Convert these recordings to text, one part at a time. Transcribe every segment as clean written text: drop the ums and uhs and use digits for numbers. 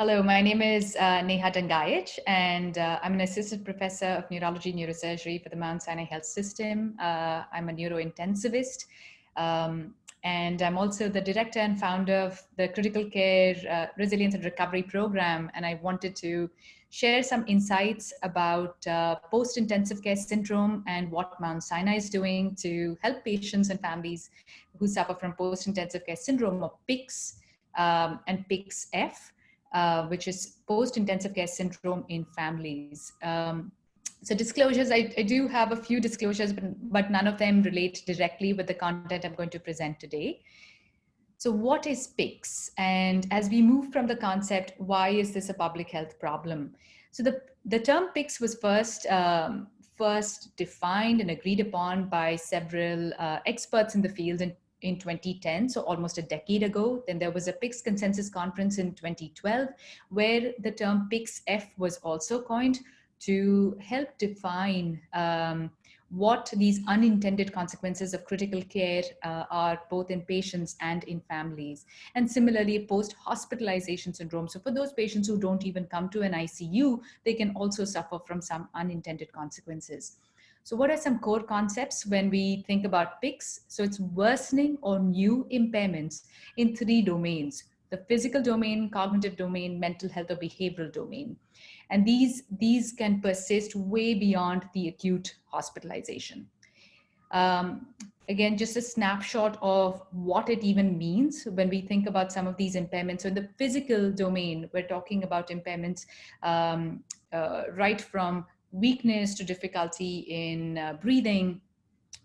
Hello, my name is Neha Dangayich, and I'm an assistant professor of neurology and neurosurgery for the Mount Sinai Health System. I'm a neurointensivist, um, and I'm also the director and founder of the Critical Care Resilience and Recovery Program. And I wanted to share some insights about post-intensive care syndrome and what Mount Sinai is doing to help patients and families who suffer from post-intensive care syndrome, or PICS, and PICS-F, which is post-intensive care syndrome in families. So disclosures, I do have a few disclosures, but none of them relate directly with the content I'm going to present today. So what is PICS? And as we move from the concept, why is this a public health problem? So the term PICS was first defined and agreed upon by several experts in the field in 2010, so almost a decade ago. Then there was a PICS consensus conference in 2012, where the term PICS-F was also coined to help define what these unintended consequences of critical care are, both in patients and in families. And similarly, post-hospitalization syndrome. So for those patients who don't even come to an ICU, they can also suffer from some unintended consequences. So what are some core concepts when we think about PICS? So it's worsening or new impairments in three domains: the physical domain, cognitive domain, mental health or behavioral domain. And these can persist way beyond the acute hospitalization. Again, just a snapshot of what it even means when we think about some of these impairments. So in the physical domain, we're talking about impairments right from weakness to difficulty in breathing.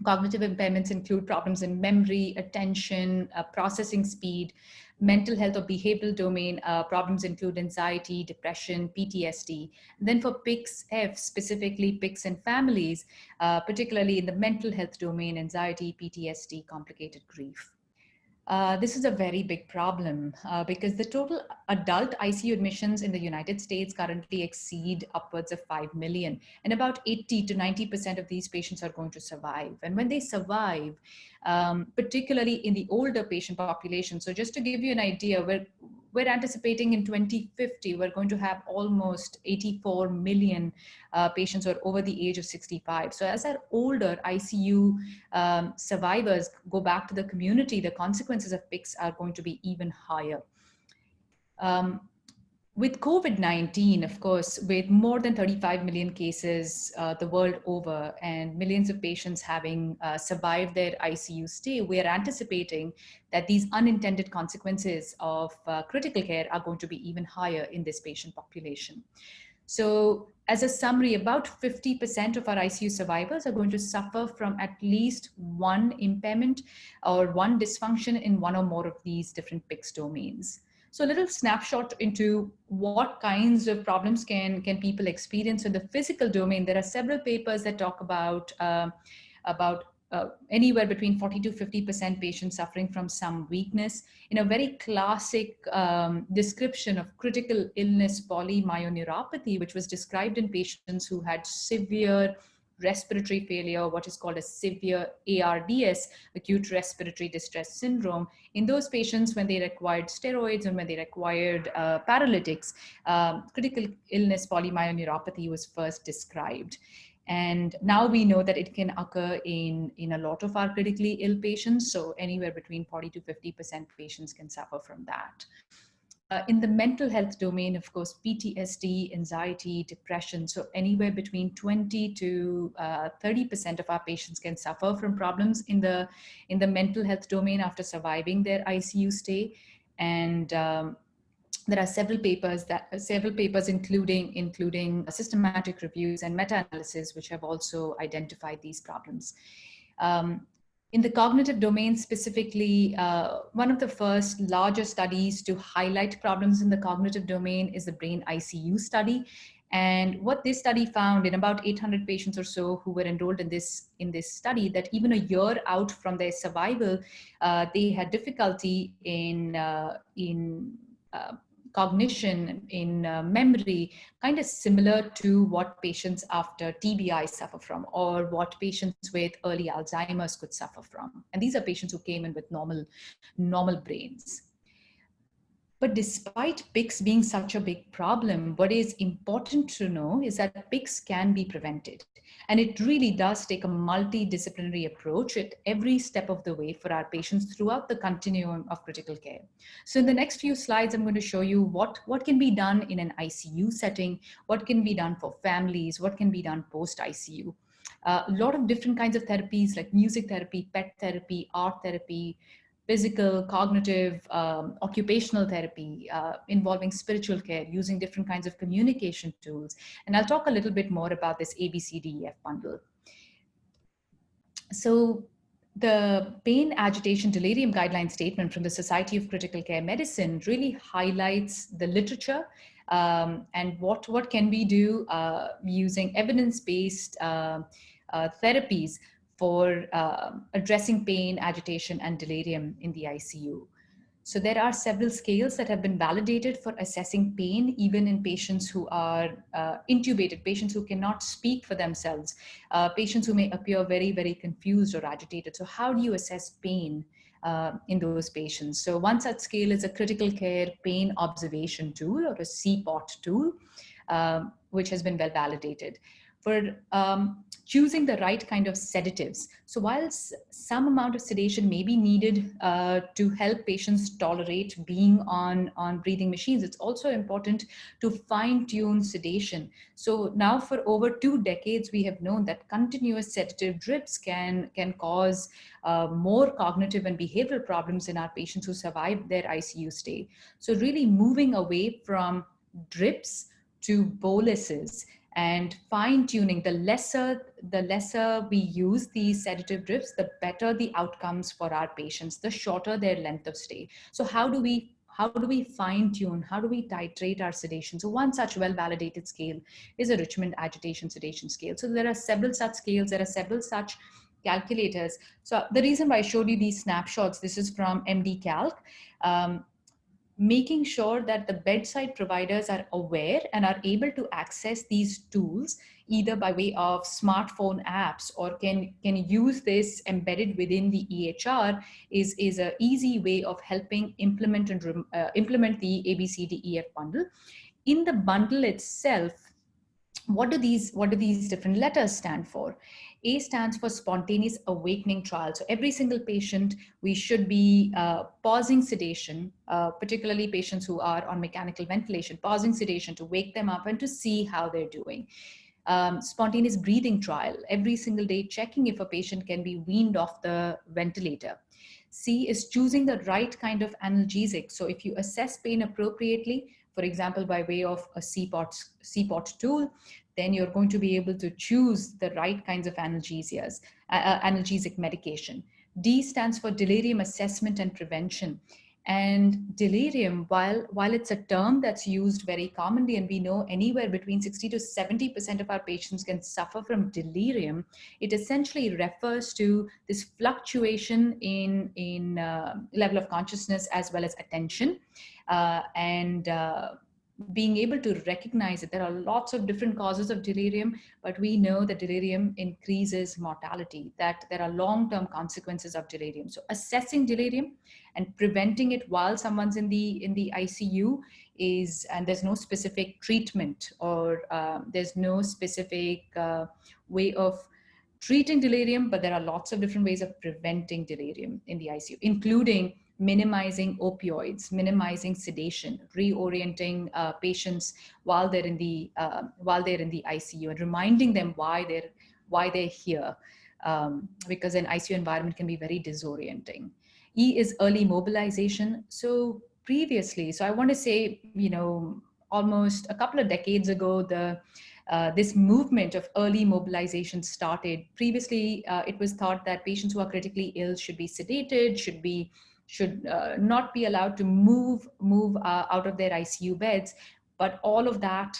Cognitive impairments include problems in memory, attention, processing speed. Mental health or behavioral domain, problems include anxiety, depression, PTSD. And then for PICS-F, specifically PICS in families, particularly in the mental health domain, anxiety, PTSD, complicated grief. This is a very big problem because the total adult ICU admissions in the United States currently exceed upwards of 5 million. And about 80 to 90% of these patients are going to survive. And when they survive, particularly in the older patient population, so just to give you an idea, we're anticipating in 2050, we're going to have almost 84 million patients who are over the age of 65. So as our older ICU survivors go back to the community, the consequences of PICS are going to be even higher. With COVID-19, of course, with more than 35 million cases the world over and millions of patients having survived their ICU stay, we are anticipating that these unintended consequences of critical care are going to be even higher in this patient population. So as a summary, about 50% of our ICU survivors are going to suffer from at least one impairment or one dysfunction in one or more of these different PICS domains. So a little snapshot into what kinds of problems can people experience in the physical domain. There are several papers that talk about anywhere between 40 to 50% patients suffering from some weakness. In a very classic description of critical illness polymyoneuropathy, which was described in patients who had severe respiratory failure, what is called a severe ARDS, acute respiratory distress syndrome. In those patients, when they required steroids and when they required paralytics, critical illness polymyoneuropathy was first described. And now we know that it can occur in a lot of our critically ill patients. So anywhere between 40 to 50% patients can suffer from that. In the mental health domain, of course, PTSD, anxiety, depression. So anywhere between 20 to 30% of our patients can suffer from problems in the mental health domain after surviving their ICU stay. And there are several papers including systematic reviews and meta-analysis, which have also identified these problems. In the cognitive domain specifically, one of the first larger studies to highlight problems in the cognitive domain is the Brain ICU study. And what this study found in about 800 patients or so who were enrolled in this study, that even a year out from their survival, they had difficulty in cognition, in memory, kind of similar to what patients after TBI suffer from, or what patients with early Alzheimer's could suffer from. And these are patients who came in with normal brains. But despite PICS being such a big problem, what is important to know is that PICS can be prevented. And it really does take a multidisciplinary approach at every step of the way for our patients throughout the continuum of critical care. So in the next few slides, I'm going to show you what can be done in an ICU setting, what can be done for families, what can be done post-ICU. A lot of different kinds of therapies like music therapy, pet therapy, art therapy, physical, cognitive, occupational therapy, involving spiritual care, using different kinds of communication tools. And I'll talk a little bit more about this ABCDEF bundle. So the pain, agitation, delirium guideline statement from the Society of Critical Care Medicine really highlights the literature and what can we do using evidence-based therapies for addressing pain, agitation, and delirium in the ICU. So there are several scales that have been validated for assessing pain, even in patients who are intubated, patients who cannot speak for themselves, patients who may appear very, very confused or agitated. So how do you assess pain in those patients? So one such scale is a critical care pain observation tool, or a CPOT tool, which has been well validated for choosing the right kind of sedatives. So while some amount of sedation may be needed to help patients tolerate being on breathing machines, it's also important to fine-tune sedation. So now for over 2 decades, we have known that continuous sedative drips can cause more cognitive and behavioral problems in our patients who survive their ICU stay. So really moving away from drips to boluses and fine tuning, the lesser we use these sedative drips, the better the outcomes for our patients, the shorter their length of stay. So how do we fine tune, how do we titrate our sedation? So one such well validated scale is a Richmond agitation sedation scale. So there are several such scales, there are several such calculators. So the reason why I showed you these snapshots, this is from MD Calc. Making sure that the bedside providers are aware and are able to access these tools either by way of smartphone apps or can use this embedded within the EHR is an easy way of helping implement the ABCDEF bundle. In the bundle itself, what do these different letters stand for? A stands for spontaneous awakening trial. So every single patient, we should be pausing sedation, particularly patients who are on mechanical ventilation, pausing sedation to wake them up and to see how they're doing. Spontaneous breathing trial, every single day checking if a patient can be weaned off the ventilator. C is choosing the right kind of analgesic. So if you assess pain appropriately, for example, by way of a CPOT tool, then you're going to be able to choose the right kinds of analgesic medication. D stands for delirium assessment and prevention. And delirium, while it's a term that's used very commonly, and we know anywhere between 60 to 70% of our patients can suffer from delirium, it essentially refers to this fluctuation in level of consciousness as well as attention. And being able to recognize that there are lots of different causes of delirium, but we know that delirium increases mortality, that there are long-term consequences of delirium. So assessing delirium and preventing it while someone's in the ICU is, and there's no specific treatment or there's no specific way of treating delirium, but there are lots of different ways of preventing delirium in the ICU, including minimizing opioids, minimizing sedation, reorienting patients while they're in the ICU, and reminding them why they're here, because an ICU environment can be very disorienting. E is early mobilization. So previously, so I want to say, almost a couple of decades ago, this movement of early mobilization started. Previously, it was thought that patients who are critically ill should be sedated, should not be allowed to move out of their ICU beds. But all of that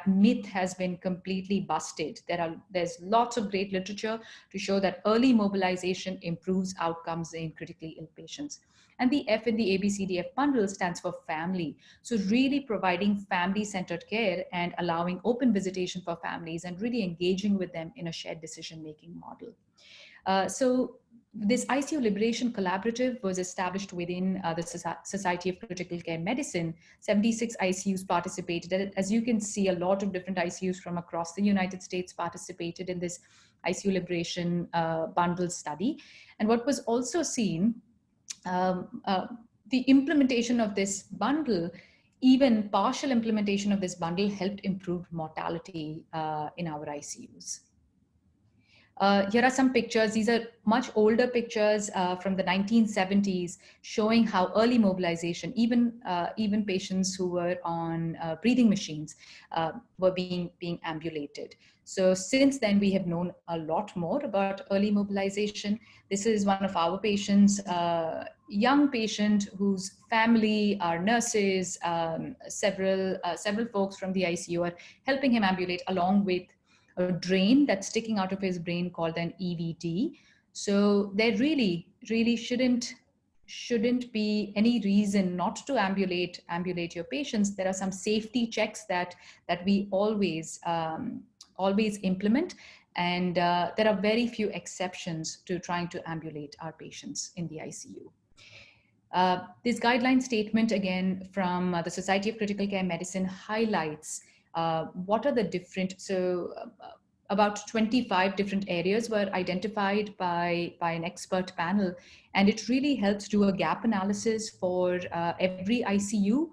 myth has been completely busted. There's lots of great literature to show that early mobilization improves outcomes in critically ill patients. And the F in the ABCDF bundle stands for family. So really providing family-centered care and allowing open visitation for families and really engaging with them in a shared decision-making model. So this ICU Liberation Collaborative was established within the Society of Critical Care Medicine. 76 ICUs participated. As you can see, a lot of different ICUs from across the United States participated in this ICU Liberation bundle study. And what was also seen, the implementation of this bundle, even partial implementation of this bundle, helped improve mortality in our ICUs. Here are some pictures. These are much older pictures from the 1970s showing how early mobilization, even patients who were on breathing machines were being ambulated. So since then, we have known a lot more about early mobilization. This is one of our patients, young patient whose family are nurses, several folks from the ICU are helping him ambulate along with a drain that's sticking out of his brain called an EVD. So there really shouldn't be any reason not to ambulate your patients. There are some safety checks that we always implement, and there are very few exceptions to trying to ambulate our patients in the ICU. This guideline statement, again, from the Society of Critical Care Medicine, highlights what are the different, about 25 different areas were identified by an expert panel, and it really helps do a gap analysis for every ICU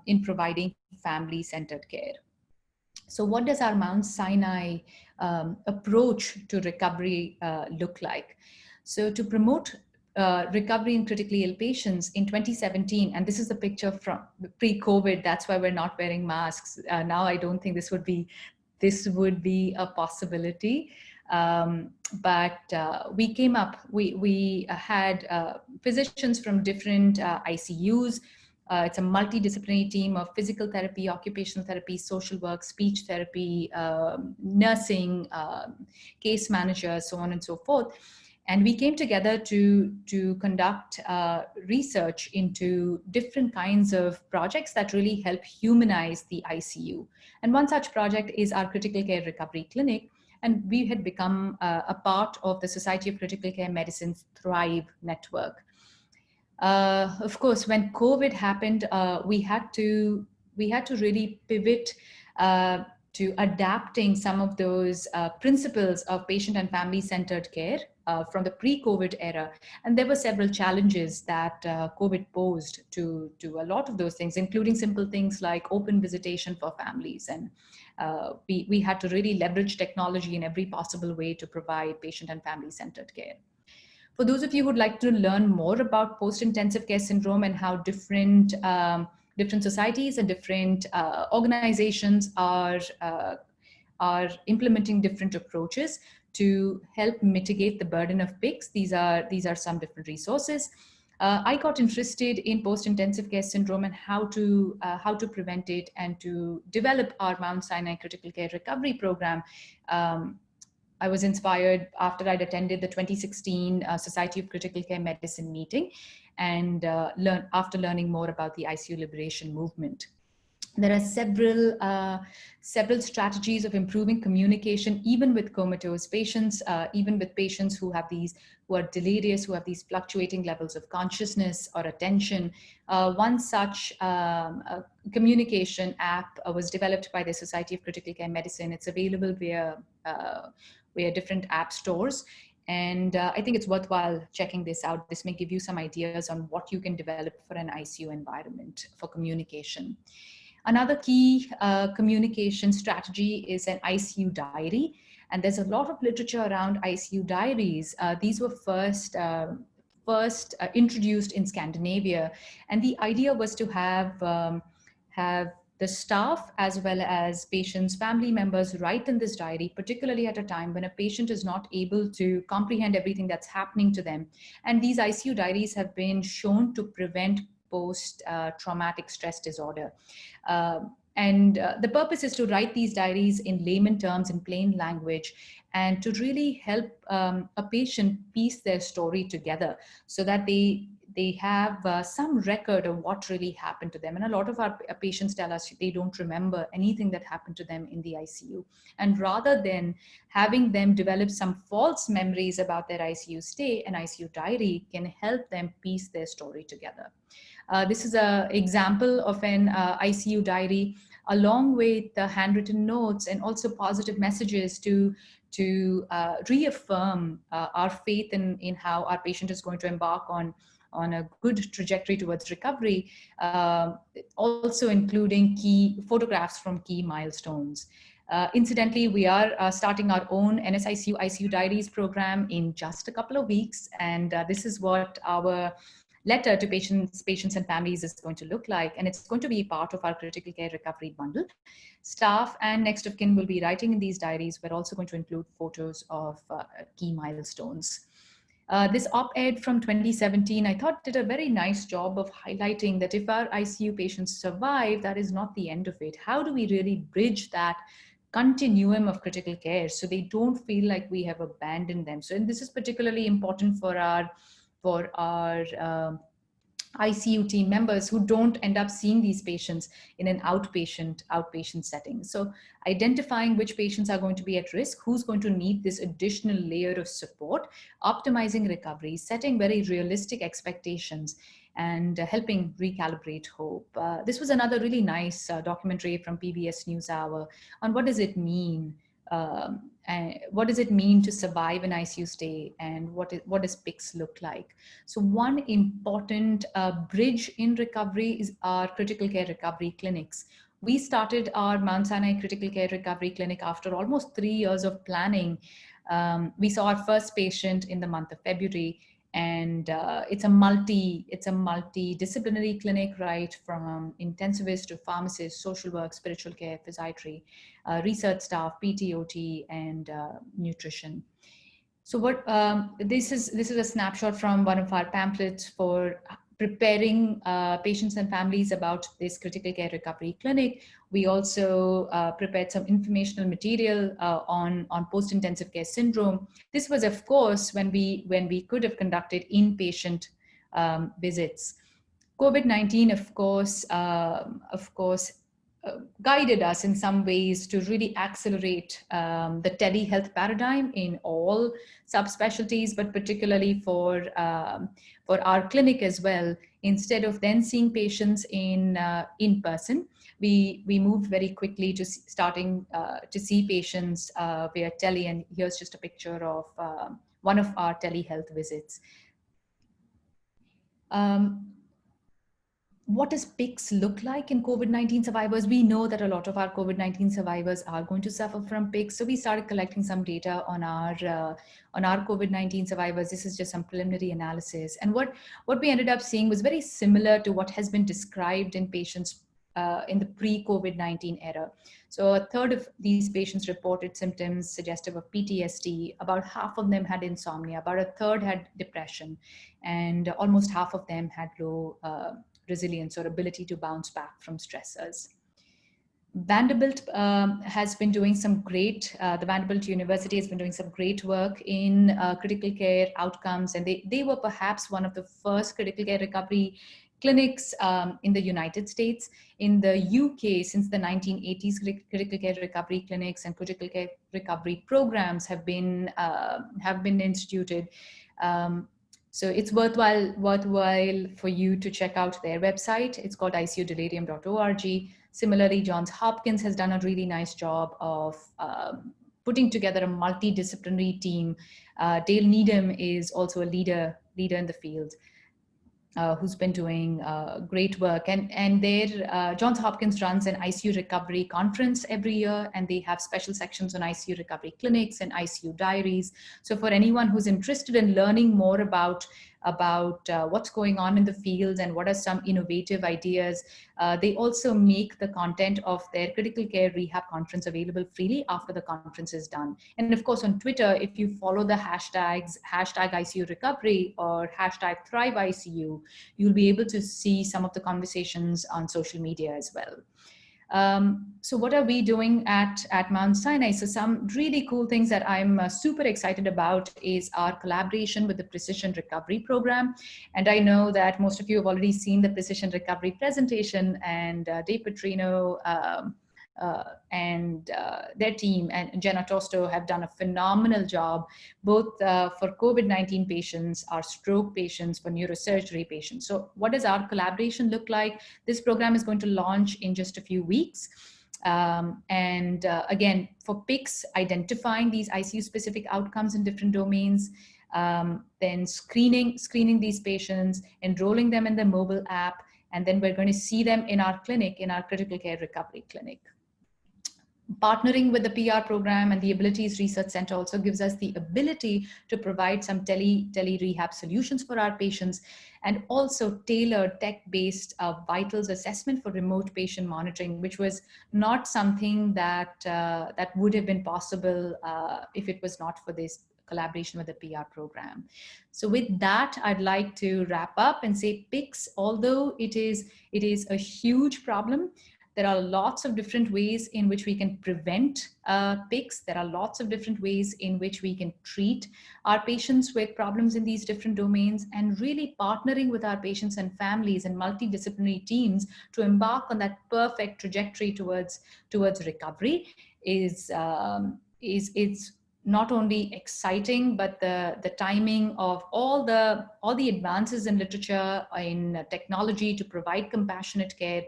in providing family-centered care. So what does our Mount Sinai approach to recovery look like? So to promote recovery in critically ill patients in 2017, and this is the picture from pre-COVID, that's why we're not wearing masks. Now I don't think this would be a possibility. But we came up, we had physicians from different ICUs. It's a multidisciplinary team of physical therapy, occupational therapy, social work, speech therapy, nursing, case managers, so on and so forth. And we came together to conduct research into different kinds of projects that really help humanize the ICU. And one such project is our Critical Care Recovery Clinic. And we had become a part of the Society of Critical Care Medicine's Thrive network. Of course, when COVID happened, we had to really pivot to adapting some of those principles of patient and family-centered care from the pre-COVID era. And there were several challenges that COVID posed to a lot of those things, including simple things like open visitation for families. And we had to really leverage technology in every possible way to provide patient and family-centered care. For those of you who'd like to learn more about post-intensive care syndrome and how different societies and different organizations are implementing different approaches to help mitigate the burden of PICS, these are some different resources. I got interested in post-intensive care syndrome and how to prevent it, and to develop our Mount Sinai Critical Care Recovery Program. I was inspired after I'd attended the 2016 Society of Critical Care Medicine meeting, and after learning more about the ICU liberation movement. There are several strategies of improving communication, even with comatose patients, even with patients who are delirious, who have these fluctuating levels of consciousness or attention. One such communication app was developed by the Society of Critical Care Medicine. It's available via different app stores. And I think it's worthwhile checking this out. This may give you some ideas on what you can develop for an ICU environment for communication. Another key communication strategy is an ICU diary. And there's a lot of literature around ICU diaries. These were first introduced in Scandinavia. And the idea was to have the staff as well as patients' family members write in this diary, particularly at a time when a patient is not able to comprehend everything that's happening to them. And these ICU diaries have been shown to prevent post-traumatic stress disorder. The purpose is to write these diaries in layman terms, in plain language, and to really help a patient piece their story together so that they they have some record of what really happened to them. And a lot of our patients tell us they don't remember anything that happened to them in the ICU. And rather than having them develop some false memories about their ICU stay, an ICU diary can help them piece their story together. This is an example of an ICU diary, along with the handwritten notes and also positive messages to reaffirm our faith in how our patient is going to embark on a good trajectory towards recovery, also including key photographs from key milestones. Incidentally, we are starting our own NSICU ICU Diaries program in just a couple of weeks, and this is what our letter to patients and families is going to look like, and it's going to be part of our critical care recovery bundle. Staff and next of kin will be writing in these diaries. We're also going to include photos of key milestones. This op-ed from 2017, I thought, did a very nice job of highlighting that if our ICU patients survive, that is not the end of it. How do we really bridge that continuum of critical care so they don't feel like we have abandoned them? So, and this is particularly important for our ICU team members who don't end up seeing these patients in an outpatient setting. So identifying which patients are going to be at risk, who's going to need this additional layer of support, optimizing recovery, setting very realistic expectations, and helping recalibrate hope. This was another really nice documentary from PBS NewsHour on what does it mean and what does it mean to survive an ICU stay, and what does PICS look like? So one important bridge in recovery is our critical care recovery clinics. We started our Mount Sinai Critical Care Recovery Clinic after almost 3 years of planning. We saw our first patient in the month of February, and it's a multidisciplinary clinic, right from intensivist to pharmacist, social work, spiritual care, physiatry, research staff, PTOT, and nutrition. So what this is a snapshot from one of our pamphlets for preparing patients and families about this critical care recovery clinic. We also prepared some informational material on post-intensive care syndrome. This was, of course, when we could have conducted inpatient visits. COVID-19, of course, guided us in some ways to really accelerate the telehealth paradigm in all subspecialties, but particularly for our clinic as well. Instead of then seeing patients in person, we moved very quickly to starting to see patients via tele. And here's just a picture of one of our telehealth visits. What does PICS look like in COVID-19 survivors? We know that a lot of our COVID-19 survivors are going to suffer from PICS. So we started collecting some data on our COVID-19 survivors. This is just some preliminary analysis. And what we ended up seeing was very similar to what has been described in patients in the pre-COVID-19 era. So a third of these patients reported symptoms suggestive of PTSD. About half of them had insomnia. About a third had depression. And almost half of them had low resilience or ability to bounce back from stressors. Vanderbilt has been doing some great, the Vanderbilt University has been doing some great work in critical care outcomes, and they were perhaps one of the first critical care recovery clinics in the United States. In the UK, since the 1980s, critical care recovery clinics and critical care recovery programs have been instituted. So it's worthwhile for you to check out their website. It's called icudelirium.org. Similarly, Johns Hopkins has done a really nice job of putting together a multidisciplinary team. Dale Needham is also a leader in the field. Who's been doing great work. And there, Johns Hopkins runs an ICU recovery conference every year, and they have special sections on ICU recovery clinics and ICU diaries. So for anyone who's interested in learning more about what's going on in the field and what are some innovative ideas, they also make the content of their critical care rehab conference available freely after the conference is done. And of course, on Twitter, if you follow the hashtags #ICU recovery or #ThriveICU, you'll be able to see some of the conversations on social media as well. So what are we doing at Mount Sinai? So some really cool things that I'm super excited about is our collaboration with the Precision Recovery Program. And I know that most of you have already seen the Precision Recovery presentation, and Dave Petrino and their team and Jenna Tosto have done a phenomenal job, both for COVID-19 patients, our stroke patients, for neurosurgery patients. So what does our collaboration look like? This program is going to launch in just a few weeks. Again, for PICS, identifying these ICU-specific outcomes in different domains, then screening these patients, enrolling them in the mobile app, and then we're going to see them in our clinic, in our critical care recovery clinic. Partnering with the PR program and the Abilities Research Center also gives us the ability to provide some tele rehab solutions for our patients, and also tailored tech-based vitals assessment for remote patient monitoring, which was not something that that would have been possible if it was not for this collaboration with the PR program. So with that, I'd like to wrap up and say PICS, although it is a huge problem, there are lots of different ways in which we can prevent PICS. There are lots of different ways in which we can treat our patients with problems in these different domains, and really partnering with our patients and families and multidisciplinary teams to embark on that perfect trajectory towards recovery is it's not only exciting, but the timing of all the advances in literature, in technology to provide compassionate care,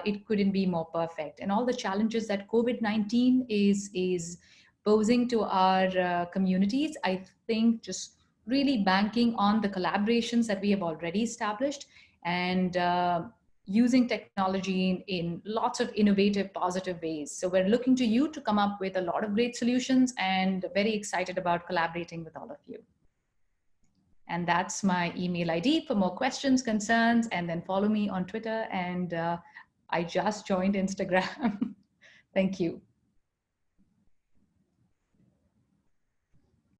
it couldn't be more perfect. And all the challenges that COVID-19 is posing to our communities, I think just really banking on the collaborations that we have already established, and using technology in lots of innovative, positive ways. So we're looking to you to come up with a lot of great solutions, and very excited about collaborating with all of you. And that's my email ID for more questions, concerns, and then follow me on Twitter. And I just joined Instagram. Thank you.